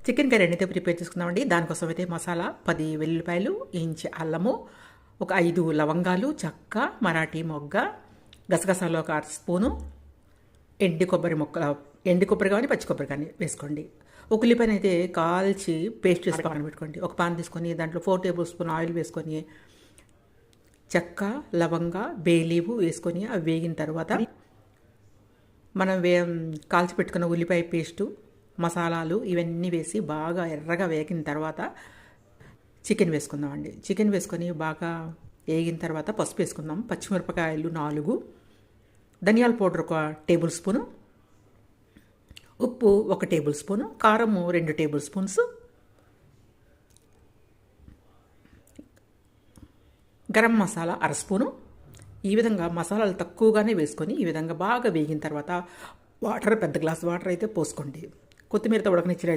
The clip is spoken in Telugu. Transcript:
చికెన్ కర్రీ అయితే ప్రిపేర్ చేసుకుందామండి. దానికోసం అయితే మసాలా 10 వెల్లుల్లిపాయలు, ఇంచు అల్లము, ఒక 5 లవంగాలు, చెక్క, మరాఠీ మొగ్గ, గసగసాలు ఒక 1/2 స్పూను, ఎండు కొబ్బరి కానీ పచ్చి కొబ్బరి కానీ వేసుకోండి. ఒక ఉల్లిపాయను అయితే కాల్చి పేస్ట్ చేసి పక్కన పెట్టుకోండి. ఒక పాన్ తీసుకొని దాంట్లో 4 టేబుల్ స్పూన్ ఆయిల్ వేసుకొని చెక్క, లవంగ, బే లీవు వేసుకొని అవి వేగిన తర్వాత మనం కాల్చి పెట్టుకున్న ఉల్లిపాయ పేస్టు, మసాలాలు ఇవన్నీ వేసి బాగా ఎర్రగా వేగిన తర్వాత చికెన్ వేసుకుందామండి. చికెన్ వేసుకొని బాగా వేగిన తర్వాత పసుపు వేసుకుందాం. పచ్చిమిరపకాయలు 4, ధనియాల పౌడర్ 1 టేబుల్ స్పూను, ఉప్పు 1 టేబుల్ స్పూను, కారము 2 table spoons, garam masala 1/2 spoon. ఈ విధంగా మసాలాలు తక్కువగానే వేసుకొని ఈ విధంగా బాగా వేగిన తర్వాత వాటర్, పెద్ద గ్లాస్ వాటర్ అయితే పోసుకోండి. కొత్తిమీరతో ఉడకనిచ్చిన